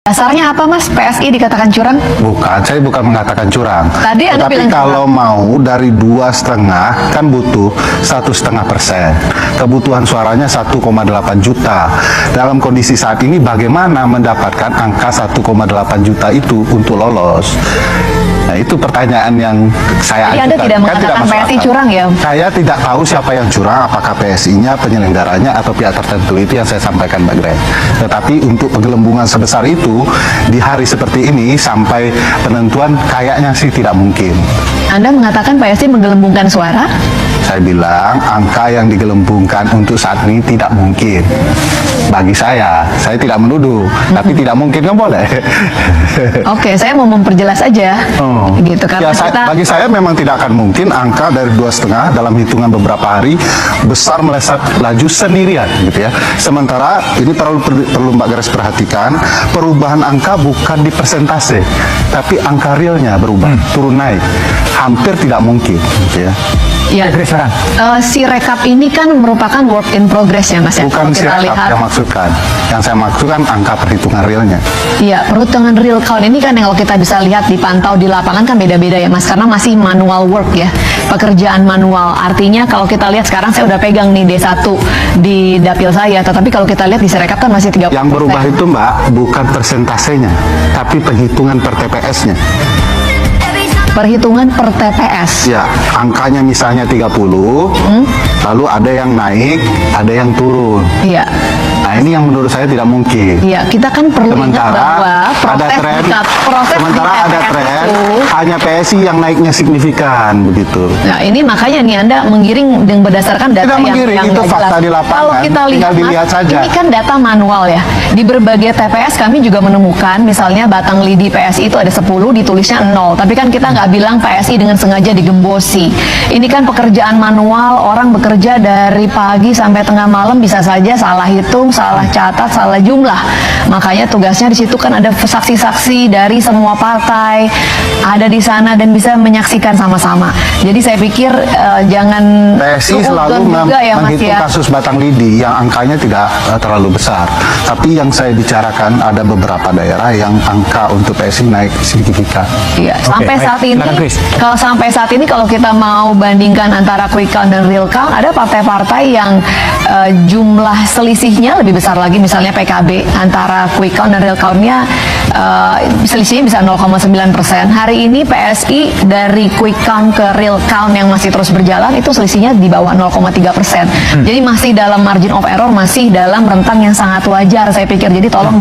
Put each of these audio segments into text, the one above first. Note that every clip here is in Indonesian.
Dasarnya apa Mas? PSI dikatakan curang? Bukan, saya bukan mengatakan curang. Tadi Anda Tetapi bilang kalau mau dari 2,5 kan butuh 1,5%. Kebutuhan suaranya 1,8 juta. Dalam kondisi saat ini bagaimana mendapatkan angka 1,8 juta itu untuk lolos? Nah itu pertanyaan yang saya Jadi Anda ajukan. tidak Kan mengatakan masuk PSI akal. curang ya? Saya tidak tahu siapa yang curang, apakah PSI-nya, penyelenggaranya, atau pihak tertentu. Itu yang saya sampaikan Mbak Gren. Tetapi untuk penggelembungan sebesar itu, di hari seperti ini, sampai penentuan kayaknya sih tidak mungkin. Anda mengatakan PSI menggelembungkan suara? Saya bilang angka yang digelembungkan untuk saat ini tidak mungkin. Bagi saya tidak menuduh, tapi tidak mungkin kan boleh. Oke, saya mau memperjelas aja. Gitu karena Ya, bagi saya memang tidak akan mungkin angka dari 2,5 dalam hitungan beberapa hari besar melesat laju sendirian gitu ya. Sementara ini perlu Mbak Grace perhatikan, perubahan angka bukan di persentase, tapi angka realnya berubah, turun naik. Hampir tidak mungkin gitu ya. Ya, si rekap ini kan merupakan work in progress ya Mas ya. Bukan Kalau kita sirekap lihat. yang maksudkan. Yang saya maksudkan angka perhitungan realnya. Iya, perhitungan real count ini kan yang kalau kita bisa lihat dipantau di lapangan kan beda-beda ya Mas, karena masih manual work ya, pekerjaan manual. Artinya kalau kita lihat sekarang saya udah pegang nih D1 di dapil saya, tetapi kalau kita lihat di Sirekap kan masih 30%. Yang berubah itu Mbak, bukan persentasenya, tapi penghitungan per TPS-nya. Perhitungan per TPS. Ya, angkanya misalnya 30, lalu ada yang naik, ada yang turun. Iya. Nah, ini yang menurut saya tidak mungkin. Iya, kita kan perlu ingat Sementara bahwa ada tren, proses di TPS itu, hanya PSI yang naiknya signifikan begitu. nah ini makanya nih Anda menggiring dengan berdasarkan data Tidak menggiring, yang itu nggak fakta jelas. di lapangan, Kalau kita lihat, tinggal dilihat Mas, saja. ini kan data manual ya. Di berbagai TPS kami juga menemukan misalnya batang lidi PSI itu ada 10, ditulisnya 0. Tapi kan kita nggak bilang PSI dengan sengaja digembosi. Ini kan pekerjaan manual, orang bekerja dari pagi sampai tengah malam, bisa saja salah hitung, salah catat, salah jumlah. Makanya tugasnya di situ kan ada saksi-saksi dari semua partai ada di sana dan bisa menyaksikan sama-sama. Jadi saya pikir jangan PSI selalu juga ya Mas menghitung ya. kasus batang lidi yang angkanya tidak terlalu besar. Tapi yang saya bicarakan ada beberapa daerah yang angka untuk PSI naik signifikan. Iya, sampai baik. saat ini Silakan, Chris. sampai saat ini kalau kita mau bandingkan antara quick count dan real count, ada partai-partai yang jumlah selisihnya lebih besar lagi, misalnya PKB antara quick count dan real countnya selisihnya bisa 0,9%. Hari ini PSI dari quick count ke real count yang masih terus berjalan itu selisihnya di bawah 0,3%. Jadi masih dalam margin of error, masih dalam rentang yang sangat wajar saya pikir. Jadi tolong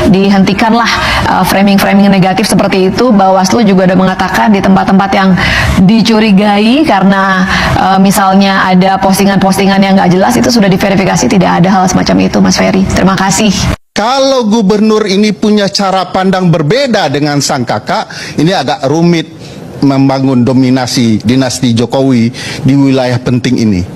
dihentikanlah framing-framing negatif seperti itu. Bawaslu juga udah mengatakan di tempat-tempat yang dicurigai karena misalnya ada postingan-postingan yang nggak jelas itu sudah diverifikasi, tidak ada hal semacam itu Mas Ferry. Terima kasih. Kalau gubernur ini punya cara pandang berbeda dengan sang kakak, ini agak rumit membangun dominasi dinasti Jokowi di wilayah penting ini.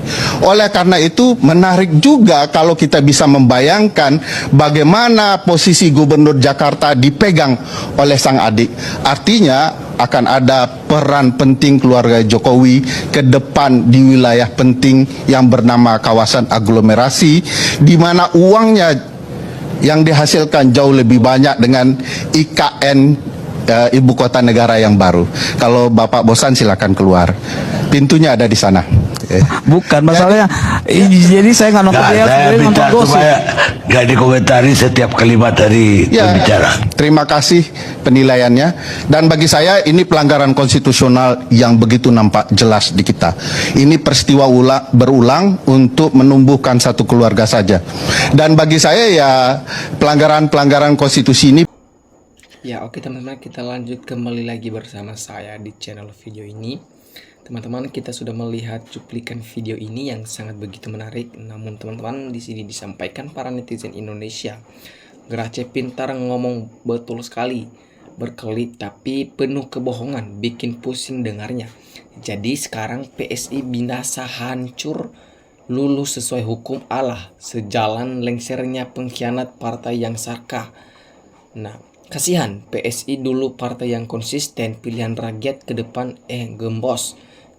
Oleh karena itu, menarik juga kalau kita bisa membayangkan bagaimana posisi gubernur Jakarta dipegang oleh sang adik. Artinya, akan ada peran penting keluarga Jokowi ke depan di wilayah penting yang bernama kawasan aglomerasi, di mana uangnya yang dihasilkan jauh lebih banyak dengan IKN ibu kota negara yang baru. Kalau Bapak bosan silakan keluar. Pintunya ada di sana. Bukan masalahnya. Jadi saya nggak nonton dia, saya nonton minta gosip. supaya nggak dikomentari setiap kalimat dari pembicara. Terima kasih penilaiannya. Dan bagi saya ini pelanggaran konstitusional yang begitu nampak jelas di kita. Ini peristiwa berulang untuk menumbuhkan satu keluarga saja. Dan bagi saya ya pelanggaran-pelanggaran konstitusi ini. Ya oke teman-teman, kita lanjut kembali lagi bersama saya di channel video ini. Teman-teman, kita sudah melihat cuplikan video ini yang sangat begitu menarik. Namun teman-teman, di sini disampaikan para netizen Indonesia, Grace pintar ngomong betul sekali, berkelit tapi penuh kebohongan, bikin pusing dengarnya. Jadi sekarang PSI binasa, hancur, lulus sesuai hukum Allah, sejalan lengsernya pengkhianat partai yang sarkah. Nah, kasihan PSI dulu partai yang konsisten, pilihan rakyat ke depan gembos.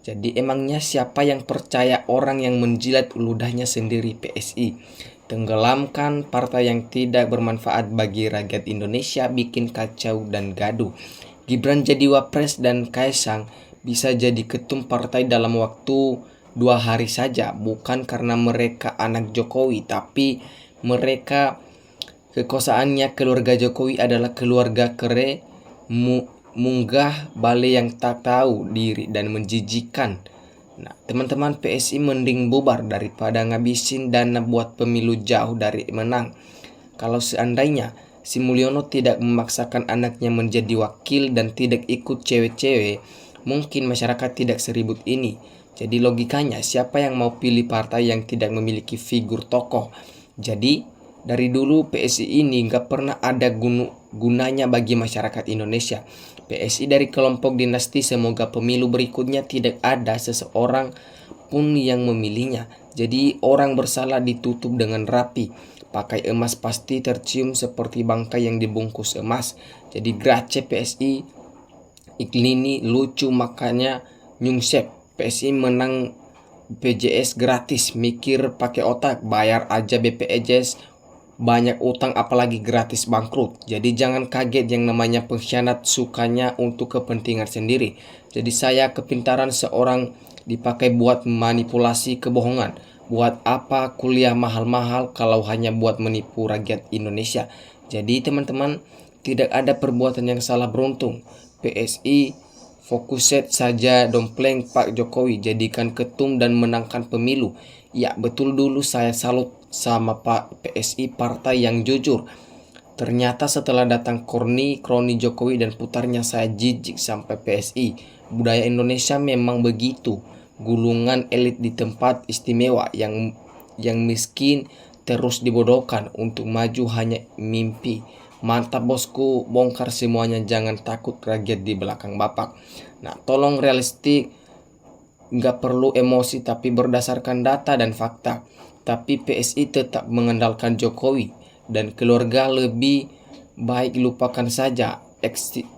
Jadi emangnya siapa yang percaya orang yang menjilat ludahnya sendiri PSI? Tenggelamkan partai yang tidak bermanfaat bagi rakyat Indonesia, bikin kacau dan gaduh. Gibran jadi wapres dan Kaisang bisa jadi ketum partai dalam waktu 2 hari saja, bukan karena mereka anak Jokowi, tapi mereka kekosaannya keluarga Jokowi adalah keluarga kere, munggah bale yang tak tahu diri dan menjijikan. Nah, teman-teman, PSI mending bubar daripada ngabisin dana buat pemilu jauh dari menang. Kalau seandainya si Mulyono tidak memaksakan anaknya menjadi wakil dan tidak ikut cewek-cewek, mungkin masyarakat tidak seribut ini. Jadi logikanya siapa yang mau pilih partai yang tidak memiliki figur tokoh? Jadi dari dulu PSI ini nggak pernah ada gunanya bagi masyarakat Indonesia. PSI dari kelompok dinasti, semoga pemilu berikutnya tidak ada seseorang pun yang memilihnya. Jadi orang bersalah ditutup dengan rapi. Pakai emas pasti tercium seperti bangkai yang dibungkus emas. Jadi Grace PSI Iklini lucu, makanya nyungsep. PSI menang BPJS gratis, mikir pakai otak, bayar aja BPJS, banyak utang apalagi gratis bangkrut. Jadi jangan kaget, yang namanya pengkhianat sukanya untuk kepentingan sendiri. Jadi saya kepintaran seorang dipakai buat manipulasi kebohongan. Buat apa kuliah mahal-mahal kalau hanya buat menipu rakyat Indonesia? Jadi teman-teman, tidak ada perbuatan yang salah beruntung. PSI fokus set saja dompleng Pak Jokowi, jadikan ketum dan menangkan pemilu. Ya betul, dulu saya salut sama Pak PSI, partai yang jujur. Ternyata setelah datang kroni Jokowi dan putarnya, saya jijik sampai PSI. Budaya Indonesia memang begitu. Gulungan elit di tempat istimewa, yang miskin terus dibodohkan untuk maju hanya mimpi. Mantap bosku, bongkar semuanya, jangan takut rakyat di belakang bapak. Nah, tolong realistik, nggak perlu emosi tapi berdasarkan data dan fakta. Tapi PSI tetap mengandalkan Jokowi dan keluarga, lebih baik lupakan saja.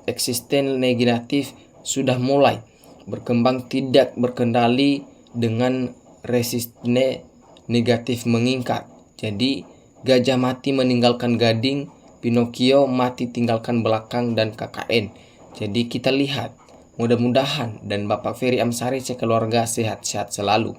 Eksisten negatif sudah mulai berkembang, tidak berkendali dengan resisten negatif meningkat. Jadi gajah mati meninggalkan gading, Pinocchio mati tinggalkan belakang, dan KKN. Jadi kita lihat, mudah-mudahan dan Bapak Ferry Amsari sekeluarga sehat-sehat selalu.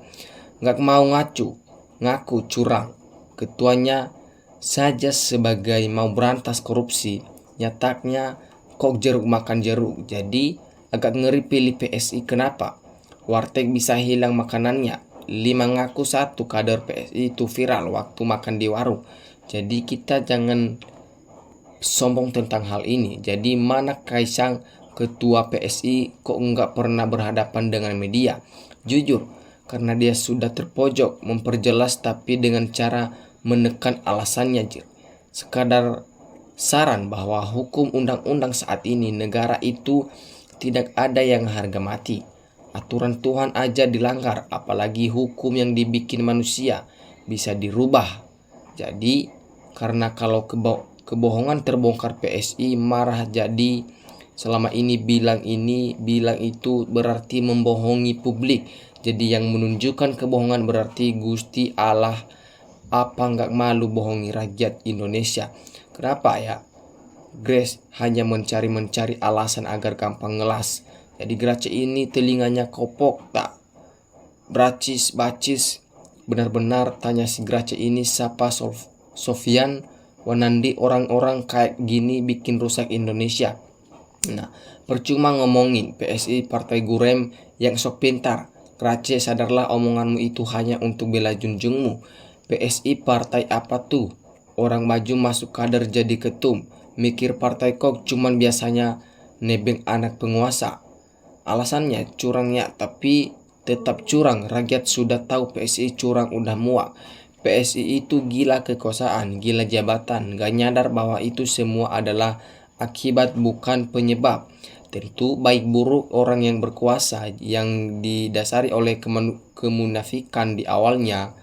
Nggak mau ngaku curang. Ketuanya saja sebagai mau berantas korupsi, nyatanya kok jeruk makan jeruk. Jadi agak ngeri pilih PSI. Kenapa? Warteg bisa hilang makanannya. 5 ngaku 1 kader PSI itu viral waktu makan di warung. Jadi kita jangan sombong tentang hal ini. Jadi mana Kaisang, ketua PSI, kok nggak pernah berhadapan dengan media? Jujur, karena dia sudah terpojok, memperjelas tapi dengan cara menekan alasannya. Sekadar saran bahwa hukum undang-undang saat ini negara itu tidak ada yang harga mati. Aturan Tuhan aja dilanggar, apalagi hukum yang dibikin manusia bisa dirubah. Jadi karena kalau kebohongan terbongkar, PSI marah. Jadi selama ini bilang itu berarti membohongi publik. Jadi yang menunjukkan kebohongan berarti Gusti Allah. Apa nggak malu bohongi rakyat Indonesia? Kenapa ya? Grace hanya mencari alasan agar gampang ngelas. Jadi Grace ini telinganya kopok tak bacis. Benar-benar tanya si Grace ini siapa Sofian Wanandi, orang-orang kayak gini bikin rusak Indonesia. Nah, percuma ngomongin PSI partai gurem yang sok pintar. Grace, sadarlah omonganmu itu hanya untuk bela junjungmu. PSI partai apa tuh? Orang maju masuk kader jadi ketum. Mikir partai kok cuman biasanya nebeng anak penguasa. Alasannya curangnya, tapi tetap curang. Rakyat sudah tahu PSI curang, udah muak. PSI itu gila kekuasaan, gila jabatan, gak nyadar bahwa itu semua adalah akibat bukan penyebab. Tentu baik buruk orang yang berkuasa yang didasari oleh kemunafikan di awalnya.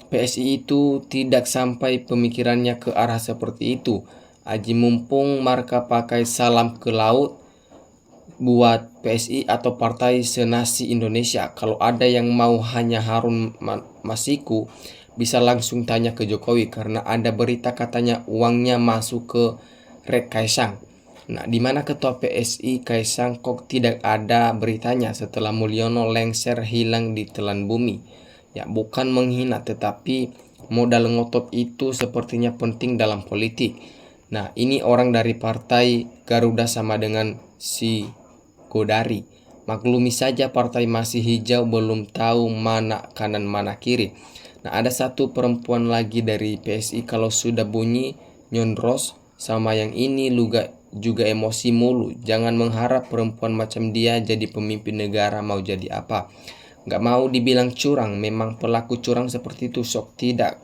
PSI itu tidak sampai pemikirannya ke arah seperti itu. Aji mumpung marka pakai salam ke laut, buat PSI atau Partai Senasi Indonesia. Kalau ada yang mau hanya Harun Masiku, bisa langsung tanya ke Jokowi karena ada berita katanya uangnya masuk ke Rek Kaesang. Nah, di mana ketua PSI Kaesang kok tidak ada beritanya setelah Mulyono lengser hilang di telan bumi? Ya, bukan menghina, tetapi modal ngotot itu sepertinya penting dalam politik. Nah, ini orang dari partai Garuda sama dengan si Godari. Maklumi saja partai masih hijau, belum tahu mana kanan mana kiri. Nah, ada satu perempuan lagi dari PSI kalau sudah bunyi nyondros sama yang ini juga emosi mulu. Jangan mengharap perempuan macam dia jadi pemimpin negara mau jadi apa. Gak mau dibilang curang, memang pelaku curang seperti itu sok tidak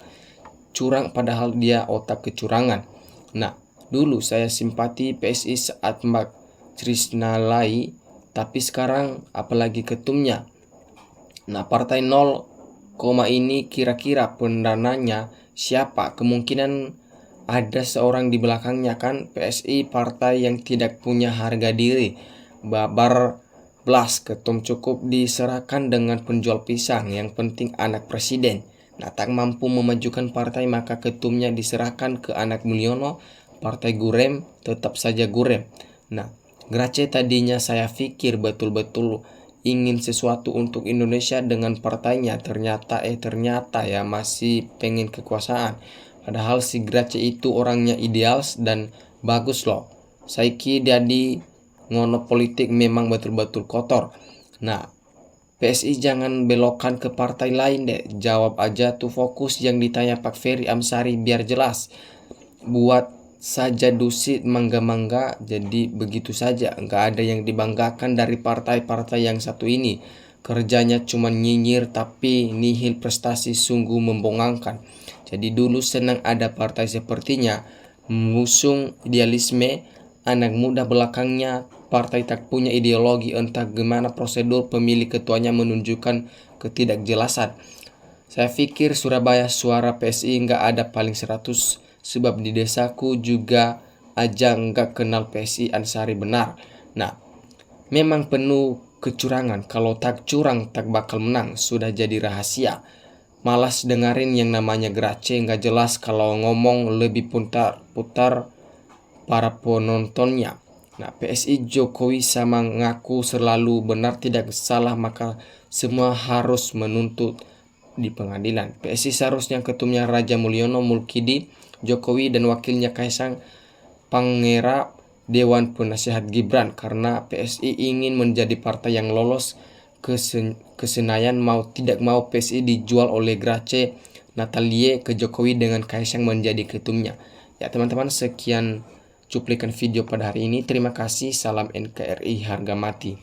curang padahal dia otak kecurangan. Nah, dulu saya simpati PSI saat Mbak Trisnalai, tapi sekarang apalagi ketumnya. Nah, partai 0, ini kira-kira pendananya siapa? Kemungkinan ada seorang di belakangnya kan. PSI partai yang tidak punya harga diri. Babar blas, ketum cukup diserahkan dengan penjual pisang. Yang penting anak presiden. Nah, tak mampu memajukan partai maka ketumnya diserahkan ke anak Mulyono. Partai Gurem tetap saja Gurem. Nah, Grace tadinya saya pikir betul-betul ingin sesuatu untuk Indonesia dengan partainya, ternyata ya masih pengen kekuasaan. Padahal si Grace itu orangnya ideal dan bagus loh. Saiki jadi ngono politik memang betul-betul kotor. Nah, PSI jangan belokkan ke partai lain deh. Jawab aja tuh, fokus yang ditanya Pak Ferry Amsari biar jelas. Buat saja dusit mangga-mangga jadi begitu saja. Nggak ada yang dibanggakan dari partai-partai yang satu ini. Kerjanya cuma nyinyir tapi nihil prestasi, sungguh membongangkan. Jadi dulu senang ada partai sepertinya, mengusung idealisme, anak muda belakangnya partai tak punya ideologi, entah gimana prosedur pemilih ketuanya menunjukkan ketidakjelasan. Saya pikir Surabaya suara PSI nggak ada paling 100, sebab di desaku juga aja nggak kenal PSI Ansari benar. Nah, memang penuh kecurangan. Kalau tak curang tak bakal menang, sudah jadi rahasia. Malas dengerin yang namanya Grace, nggak jelas kalau ngomong lebih putar-putar para penontonnya. Nah, PSI Jokowi sama ngaku selalu benar tidak salah, maka semua harus menuntut di pengadilan. PSI seharusnya ketumnya Raja Mulyono Mulkidi, Jokowi dan wakilnya Kaesang Pangarep, Dewan Penasehat Gibran, karena PSI ingin menjadi partai yang lolos ke Senayan. Mau tidak mau PSI dijual oleh Grace Natalie ke Jokowi dengan Kaesang menjadi ketumnya. Ya teman-teman, sekian cuplikan video pada hari ini. Terima kasih. Salam NKRI harga mati.